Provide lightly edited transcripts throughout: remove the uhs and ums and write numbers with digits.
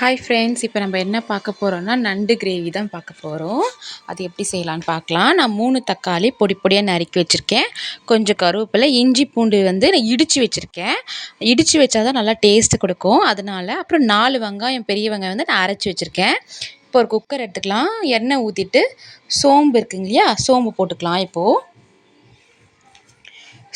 Hi friends, இப்போ நம்ம என்ன பார்க்க போகிறோம்னா நண்டு கிரேவி தான் பார்க்க போகிறோம். அது எப்படி செய்யலான்னு பார்க்கலாம். நான் 3 தக்காளி பொடி பொடியாக நறுக்கி வச்சுருக்கேன். கொஞ்சம் கருவேப்பிலை, இஞ்சி பூண்டு நான் இடித்து வச்சுருக்கேன். இடித்து வச்சா தான் நல்லா டேஸ்ட்டு கொடுக்கும். அதனால அப்புறம் 4 வெங்காயம், பெரிய வெங்காயம் நான் அரைச்சி வச்சுருக்கேன். இப்போ ஒரு குக்கர் எடுத்துக்கலாம். எண்ணெய் ஊற்றிட்டு சோம்பு இருக்குங்க இல்லையா, சோம்பு போட்டுக்கலாம். இப்போது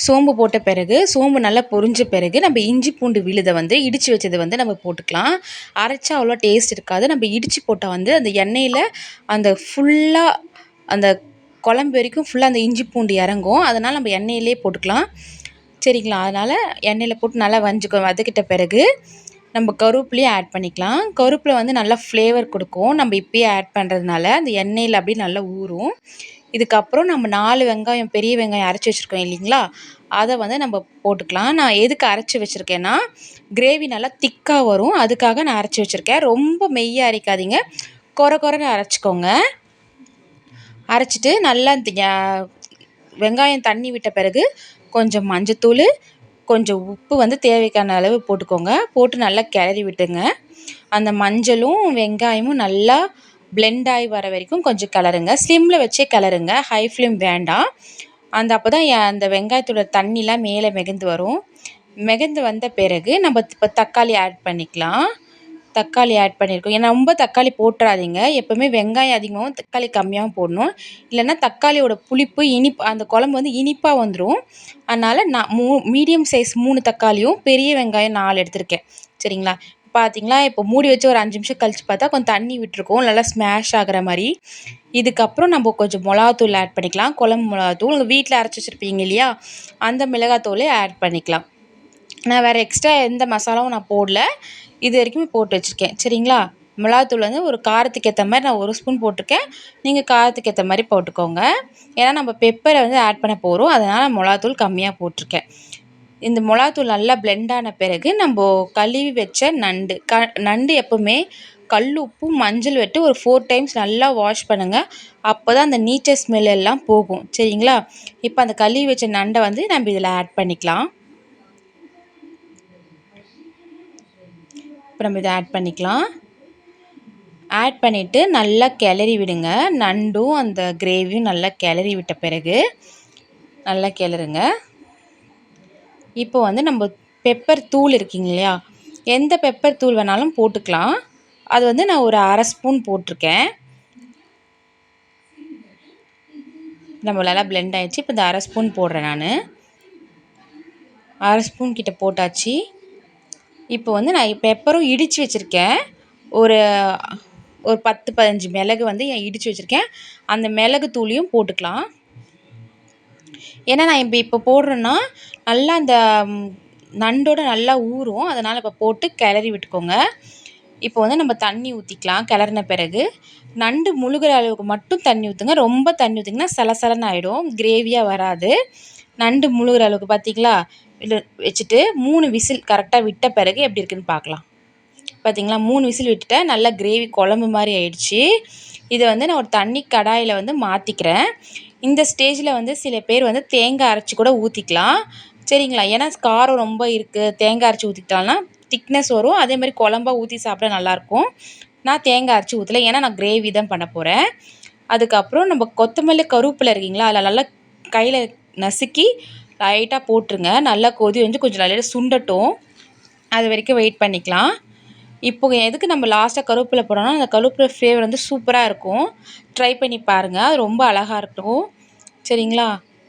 சோம்பு போட்ட பிறகு சோம்பு நல்லா பொரிஞ்ச பிறகு நம்ம இஞ்சி பூண்டு விழுதை இடித்து வச்சது நம்ம போட்டுக்கலாம். அரைச்சா அவ்வளோ டேஸ்ட் இருக்காது. நம்ம இடித்து போட்டால் அந்த எண்ணெயில் அந்த ஃபுல்லாக அந்த குழம்பு வரைக்கும் ஃபுல்லாக அந்த இஞ்சி பூண்டு இறங்கும். அதனால் நம்ம எண்ணெயிலே போட்டுக்கலாம். சரிங்களா? அதனால் எண்ணெயில் போட்டு நல்லா வதக்கிட்ட பிறகு நம்ம கருவேப்பிலையும் ஆட் பண்ணிக்கலாம். கருவேப்பிலை நல்லா ஃப்ளேவர் கொடுக்கும். நம்ம இப்போயே ஆட் பண்ணுறதுனால அந்த எண்ணெயில் அப்படியே நல்லா ஊறும். இதுக்கப்புறம் நம்ம 4 வெங்காயம், பெரிய வெங்காயம் அரைச்சி வச்சுருக்கோம் இல்லைங்களா, அதை நம்ம போட்டுக்கலாம். நான் எதுக்கு அரைச்சி வச்சுருக்கேன்னா, கிரேவி நல்லா திக்காக வரும். அதுக்காக நான் அரைச்சி வச்சுருக்கேன். ரொம்ப மெய்யாக அரைக்காதீங்க, கொரன்னு அரைச்சிக்கோங்க. அரைச்சிட்டு நல்லா வெங்காயம் தண்ணி விட்ட பிறகு கொஞ்சம் மஞ்சத்தூள், கொஞ்சம் உப்பு தேவைக்கான அளவு போட்டுக்கோங்க. போட்டு நல்லா கிளறி விட்டுங்க. அந்த மஞ்சளும் வெங்காயமும் நல்லா பிளெண்ட் ஆகி வர வரைக்கும் கொஞ்சம் கிளறுங்க. ஸ்லிம்மில் வச்சே கிளறுங்க, ஹை ஃப்ளேம் வேண்டாம். அப்போ தான் அந்த வெங்காயத்தோட தண்ணிலாம் மேலே மிதந்து வரும். மிதந்து வந்த பிறகு நம்ம இப்போ தக்காளி ஆட் பண்ணிக்கலாம். தக்காளி ஆட் பண்ணியிருக்கோம். ஏன்னா ரொம்ப தக்காளி போட்டுறாதீங்க. எப்போவுமே வெங்காயம் அதிகமாகவும் தக்காளி கம்மியாகவும் போடணும். இல்லைன்னா தக்காளியோட புளிப்பு இனிப்பு அந்த குழம்பு இனிப்பாக வந்துடும். அதனால் நான் மீடியம் சைஸ் 3 தக்காளியும் பெரிய வெங்காயம் 4 எடுத்திருக்கேன். சரிங்களா? பார்த்தீங்களா, இப்போ மூடி வச்சு ஒரு 5 நிமிஷம் கழித்து பார்த்தா கொஞ்சம் தண்ணி விட்டுருக்கோம், நல்லா ஸ்மாஷ் ஆகிற மாதிரி. இதுக்கப்புறம் நம்ம கொஞ்சம் மிளகாத்தூள் ஆட் பண்ணிக்கலாம். குழம்பு மிளகாத்தூள் உங்கள் வீட்டில் அரைச்சி வச்சுருப்பீங்க இல்லையா, அந்த மிளகாத்தூளே ஆட் பண்ணிக்கலாம். நான் வேறு எக்ஸ்ட்ரா எந்த மசாலாவும் நான் போடல, இது வரைக்குமே போட்டு வச்சுருக்கேன். சரிங்களா? மிளகாத்தூள் ஒரு காரத்துக்கு ஏற்ற மாதிரி நான் 1 ஸ்பூன் போட்டிருக்கேன். நீங்கள் காரத்துக்கு ஏற்ற மாதிரி போட்டுக்கோங்க. ஏன்னா நம்ம பெப்பரை ஆட் பண்ண போகிறோம், அதனால் மிளகாத்தூள் கம்மியாக போட்டிருக்கேன். இந்த மிளகாத்தூள் நல்லா பிளெண்ட் ஆன பிறகு நம்ம கழுவி வச்ச நண்டு எப்போவுமே கல் உப்பு மஞ்சள் விட்டு ஒரு 4 டைம்ஸ் நல்லா வாஷ் பண்ணுங்கள். அப்போ தான் அந்த நீச்ச ஸ்மெல் எல்லாம் போகும். சரிங்களா? இப்போ அந்த கழுவி வச்ச நண்டை நம்ம இதில் ஆட் பண்ணிக்கலாம். இப்போ நம்ம இதை ஆட் பண்ணிக்கலாம். ஆட் பண்ணிவிட்டு நல்லா கிளறி விடுங்க. நண்டும் அந்த கிரேவியும் நல்லா கிளறி விட்ட பிறகு நல்லா கிளறுங்க. இப்போ நம்ம பெப்பர் தூள் இருக்குங்க இல்லையா, எந்த பெப்பர் தூள் வேணாலும் போட்டுக்கலாம். அது நான் ஒரு 1/2 ஸ்பூன் போட்டிருக்கேன். நம்ம நல்லா பிளெண்ட் ஆகிடுச்சு. இப்போ இந்த 1/2 ஸ்பூன் போடுறேன் நான். 1/2 ஸ்பூன் கிட்ட போட்டாச்சு. இப்போ நான் பெப்பரும் இடித்து வச்சுருக்கேன். ஒரு 10-15 மிளகு இடித்து வச்சுருக்கேன். அந்த மிளகு தூளையும் போட்டுக்கலாம். ஏன்னா நான் இப்போ போடுறேன்னா நல்லா அந்த நண்டோட நல்லா ஊறும். அதனால் இப்போ போட்டு கிளறி விட்டுக்கோங்க. இப்போ நம்ம தண்ணி ஊற்றிக்கலாம். கிளறின பிறகு நண்டு முழுகிற அளவுக்கு மட்டும் தண்ணி ஊற்றுங்க. ரொம்ப தண்ணி ஊற்றிங்கன்னா சலசலன்னு ஆகிடும், கிரேவியாக வராது. நண்டு முழுகிற அளவுக்கு பார்த்தீங்களா, இல்லை வச்சுட்டு 3 விசில் கரெக்டாக விட்ட பிறகு எப்படி இருக்குதுன்னு பார்க்கலாம். பார்த்தீங்களா, 3 விசில் விட்டுட்டேன். நல்லா கிரேவி குழம்பு மாதிரி ஆயிடுச்சு. இதை நான் ஒரு தண்ணி கடாயில் மாற்றிக்கிறேன். இந்த ஸ்டேஜில் சில பேர் தேங்காய் அரைச்சி கூட ஊற்றிக்கலாம். சரிங்களா? ஏன்னா காரம் ரொம்ப இருக்குது, தேங்காய் அரைச்சி ஊற்றிக்கிட்டால்னா திக்னஸ் வரும். அதே மாதிரி குழம்பா ஊற்றி சாப்பிட நல்லாயிருக்கும். நான் தேங்காய் அரைச்சி ஊற்றலை, ஏன்னா நான் கிரேவி தான் பண்ண போகிறேன். அதுக்கப்புறம் நம்ம கொத்தமல்லி கருவேப்பிலை இருக்கீங்களா, அதில் நல்லா கையில் நசுக்கி லைட்டாக போட்டுருங்க. நல்லா கொதி கொஞ்சம் நல்லா சுண்டட்டும், அது வரைக்கும் வெயிட் பண்ணிக்கலாம். இப்போ எதுக்கு நம்ம லாஸ்ட்டாக கருவேப்பிலை போடணும்னா, அந்த கருவேப்பிலை ஃப்ளேவர் சூப்பராக இருக்கும். ட்ரை பண்ணி பாருங்கள், அது ரொம்ப அழகாக இருக்கும். சரிங்களா?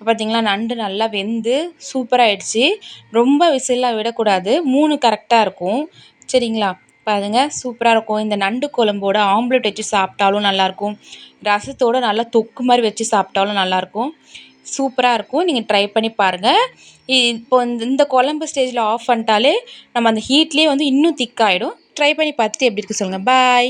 பார்த்தீங்களா, நண்டு நல்லா வெந்து சூப்பராக ஆயிடுச்சு. ரொம்ப விசிலாக விடக்கூடாது, 3 கரெக்டாக இருக்கும். சரிங்களா? பாருங்க, சூப்பராக இருக்கும். இந்த நண்டு குழம்போட ஆம்லெட் வச்சு சாப்பிட்டாலும் நல்லாயிருக்கும், ரசத்தோடு நல்லா தொக்கு மாதிரி வச்சு சாப்பிட்டாலும் நல்லாயிருக்கும். சூப்பராக இருக்கும். நீங்கள் ட்ரை பண்ணி பாருங்கள். இப்போ இந்த குழம்பு ஸ்டேஜில் ஆஃப் பண்ணிட்டாலே நம்ம அந்த ஹீட்லேயே இன்னும் திக்காகிடும். ட்ரை பண்ணி பார்த்துட்டு எப்படி இருக்குது சொல்லுங்கள். பாய்.